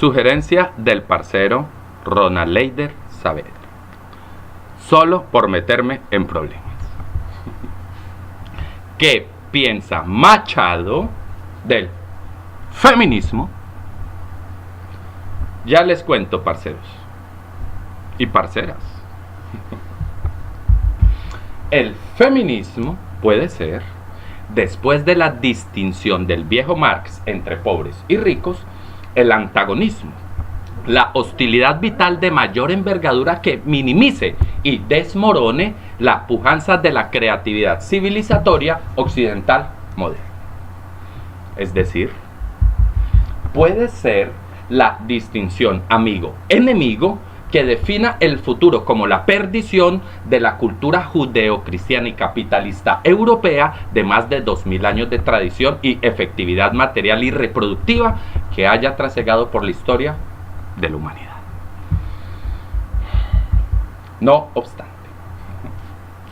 Sugerencia del parcero Ronald Leider Saavedra. Solo por meterme en problemas. ¿Qué piensa Machado del feminismo? Ya les cuento, parceros y parceras. El feminismo puede ser, después de la distinción del viejo Marx entre pobres y ricos, el antagonismo, la hostilidad vital de mayor envergadura que minimice y desmorone la pujanza de la creatividad civilizatoria occidental moderna. Es decir, puede ser la distinción amigo-enemigo que defina el futuro como la perdición de la cultura judeo-cristiana y capitalista europea de más de 2000 años de tradición y efectividad material y reproductiva que haya trasegado por la historia de la humanidad. No obstante,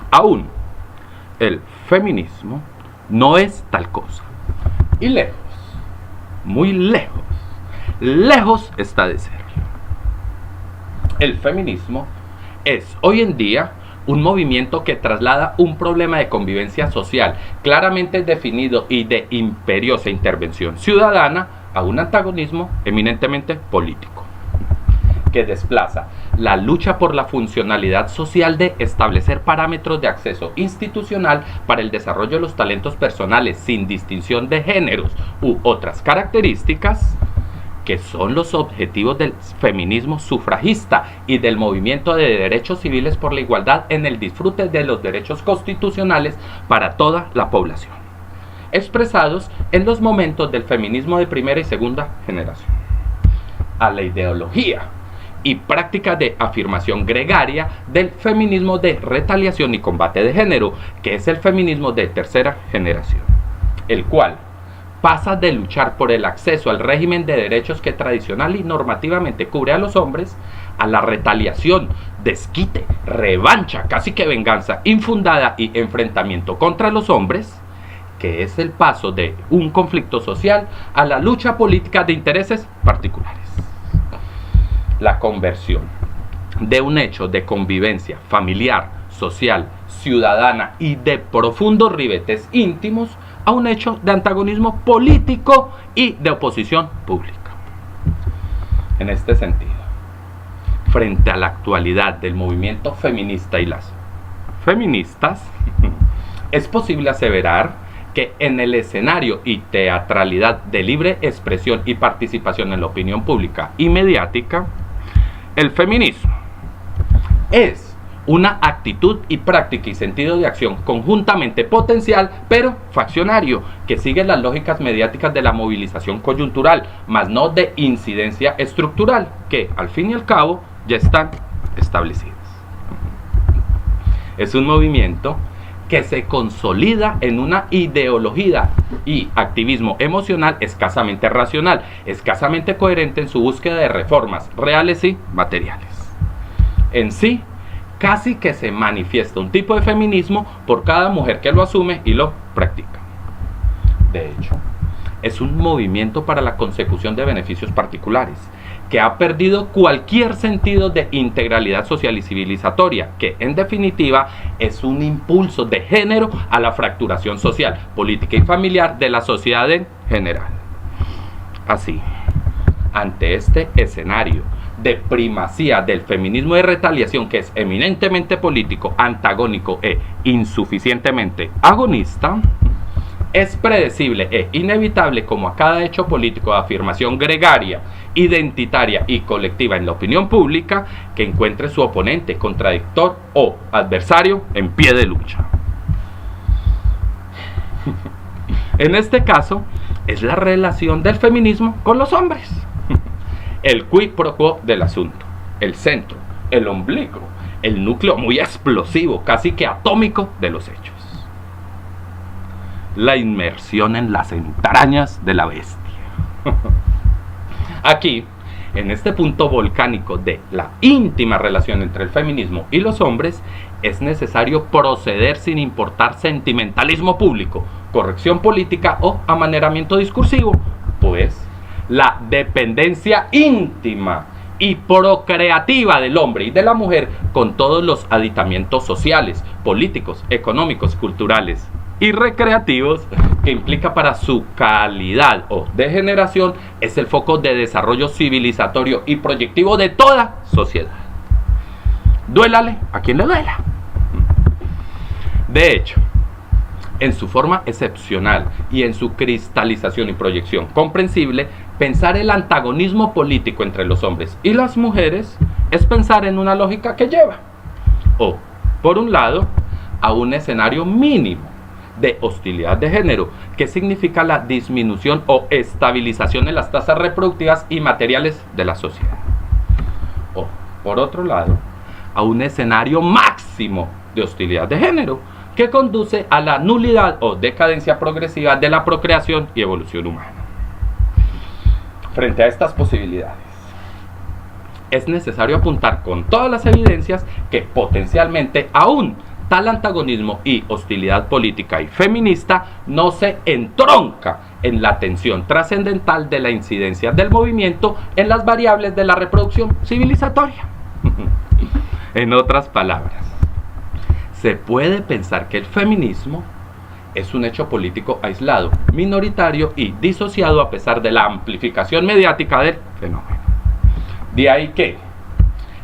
aún el feminismo no es tal cosa. Y lejos, muy lejos, lejos está de serlo. El feminismo es hoy en día un movimiento que traslada un problema de convivencia social claramente definido y de imperiosa intervención ciudadana a un antagonismo eminentemente político, que desplaza la lucha por la funcionalidad social de establecer parámetros de acceso institucional para el desarrollo de los talentos personales sin distinción de géneros u otras características, que son los objetivos del feminismo sufragista y del movimiento de derechos civiles por la igualdad en el disfrute de los derechos constitucionales para toda la población, expresados en los momentos del feminismo de primera y segunda generación. A la ideología y práctica de afirmación gregaria del feminismo de retaliación y combate de género, que es el feminismo de tercera generación, el cual pasa de luchar por el acceso al régimen de derechos que tradicional y normativamente cubre a los hombres, a la retaliación, desquite, revancha, casi que venganza infundada y enfrentamiento contra los hombres, que es el paso de un conflicto social a la lucha política de intereses particulares. La conversión de un hecho de convivencia familiar, social, ciudadana y de profundos ribetes íntimos a un hecho de antagonismo político y de oposición pública. En este sentido, frente a la actualidad del movimiento feminista y las feministas, es posible aseverar que en el escenario y teatralidad de libre expresión y participación en la opinión pública y mediática, el feminismo es una actitud y práctica y sentido de acción conjuntamente potencial, pero faccionario, que sigue las lógicas mediáticas de la movilización coyuntural, mas no de incidencia estructural, que al fin y al cabo ya están establecidas. Es un movimiento que se consolida en una ideología y activismo emocional escasamente racional, escasamente coherente en su búsqueda de reformas reales y materiales. En sí, casi que se manifiesta un tipo de feminismo por cada mujer que lo asume y lo practica. De hecho, es un movimiento para la consecución de beneficios particulares, que ha perdido cualquier sentido de integralidad social y civilizatoria, que en definitiva es un impulso de género a la fracturación social, política y familiar de la sociedad en general. Así, ante este escenario de primacía del feminismo de retaliación, que es eminentemente político, antagónico e insuficientemente agonista, es predecible e inevitable como a cada hecho político de afirmación gregaria, identitaria y colectiva en la opinión pública, que encuentre su oponente, contradictor o adversario en pie de lucha. En este caso, es la relación del feminismo con los hombres. El quid pro quo del asunto, el centro, el ombligo, el núcleo muy explosivo, casi que atómico de los hechos. La inmersión en las entrañas de la bestia. Aquí, en este punto volcánico de la íntima relación entre el feminismo y los hombres, es necesario proceder sin importar sentimentalismo público, corrección política o amaneramiento discursivo, pues la dependencia íntima y procreativa del hombre y de la mujer con todos los aditamientos sociales, políticos, económicos, culturales y recreativos que implica para su calidad o degeneración, es el foco de desarrollo civilizatorio y proyectivo de toda sociedad. Duélale a quien le duela. De hecho, en su forma excepcional y en su cristalización y proyección comprensible, pensar el antagonismo político entre los hombres y las mujeres es pensar en una lógica que lleva, o, por un lado, a un escenario mínimo de hostilidad de género, que significa la disminución o estabilización en las tasas reproductivas y materiales de la sociedad, o, por otro lado, a un escenario máximo de hostilidad de género, que conduce a la nulidad o decadencia progresiva de la procreación y evolución humana. Frente a estas posibilidades, es necesario apuntar con todas las evidencias que potencialmente aún tal antagonismo y hostilidad política y feminista no se entronca en la tensión trascendental de la incidencia del movimiento en las variables de la reproducción civilizatoria. En otras palabras, se puede pensar que el feminismo es un hecho político aislado, minoritario y disociado a pesar de la amplificación mediática del fenómeno. De ahí que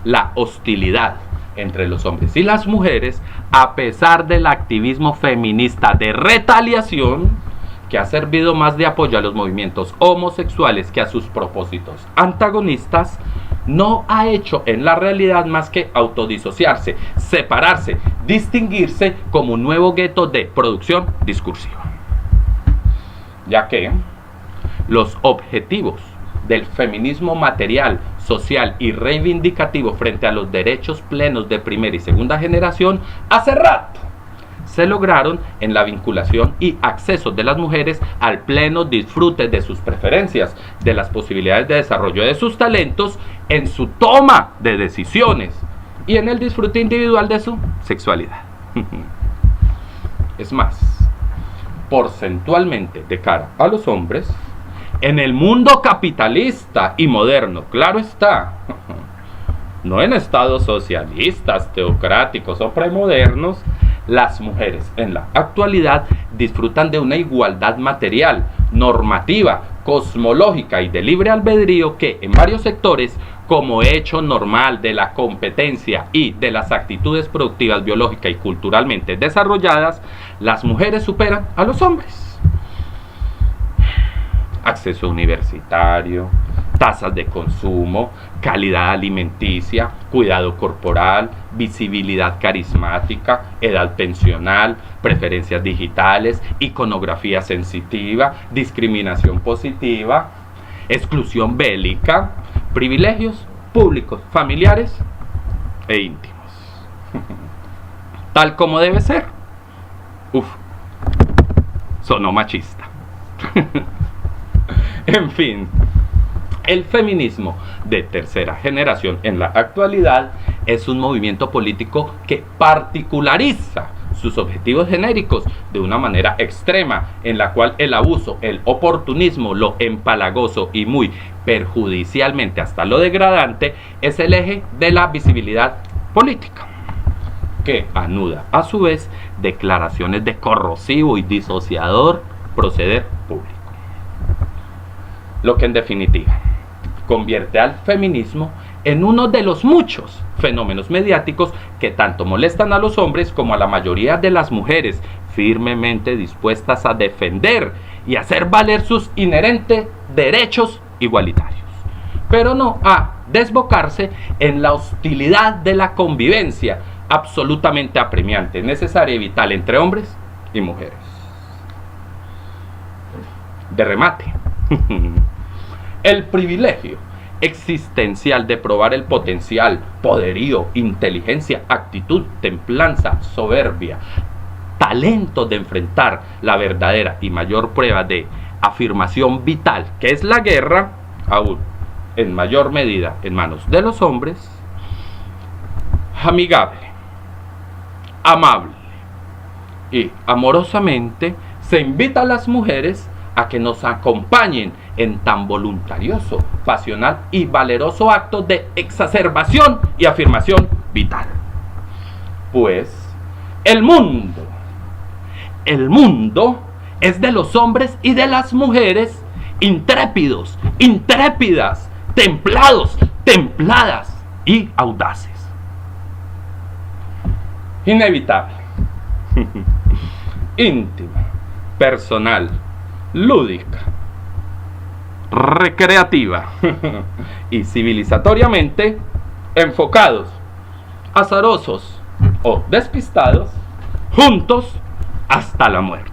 la hostilidad entre los hombres y las mujeres, a pesar del activismo feminista de retaliación, que ha servido más de apoyo a los movimientos homosexuales que a sus propósitos antagonistas, no ha hecho en la realidad más que autodisociarse, separarse, distinguirse como un nuevo gueto de producción discursiva. Ya que los objetivos del feminismo material, social y reivindicativo frente a los derechos plenos de primera y segunda generación, hace rato se lograron en la vinculación y acceso de las mujeres al pleno disfrute de sus preferencias, de las posibilidades de desarrollo de sus talentos, en su toma de decisiones y en el disfrute individual de su sexualidad. Es más, porcentualmente de cara a los hombres, en el mundo capitalista y moderno, claro está, no en estados socialistas, teocráticos o premodernos, las mujeres en la actualidad disfrutan de una igualdad material, normativa, cosmológica y de libre albedrío que en varios sectores, como hecho normal de la competencia y de las actitudes productivas biológicas y culturalmente desarrolladas, las mujeres superan a los hombres. Acceso universitario, tasas de consumo, calidad alimenticia, cuidado corporal, visibilidad carismática, edad pensional, preferencias digitales, iconografía sensitiva, discriminación positiva, exclusión bélica, privilegios públicos, familiares e íntimos. Tal como debe ser. Sonó machista. En fin, el feminismo de tercera generación en la actualidad es un movimiento político que particulariza sus objetivos genéricos de una manera extrema, en la cual el abuso, el oportunismo, lo empalagoso y muy perjudicialmente hasta lo degradante es el eje de la visibilidad política, que anuda a su vez declaraciones de corrosivo y disociador proceder público. Lo que en definitiva convierte al feminismo en uno de los muchos fenómenos mediáticos que tanto molestan a los hombres como a la mayoría de las mujeres firmemente dispuestas a defender y hacer valer sus inherentes derechos igualitarios, pero no a desbocarse en la hostilidad de la convivencia absolutamente apremiante, necesaria y vital entre hombres y mujeres. De remate, el privilegio existencial de probar el potencial, poderío, inteligencia, actitud, templanza, soberbia, talento de enfrentar la verdadera y mayor prueba de afirmación vital, que es la guerra, aún en mayor medida en manos de los hombres, amigable, amable y amorosamente se invita a las mujeres a que nos acompañen en tan voluntarioso, pasional y valeroso acto de exacerbación y afirmación vital. Pues el mundo es de los hombres y de las mujeres intrépidos, intrépidas, templados, templadas y audaces. Inevitable, íntima, personal, lúdica, recreativa y civilizatoriamente enfocados, azarosos o despistados, juntos hasta la muerte.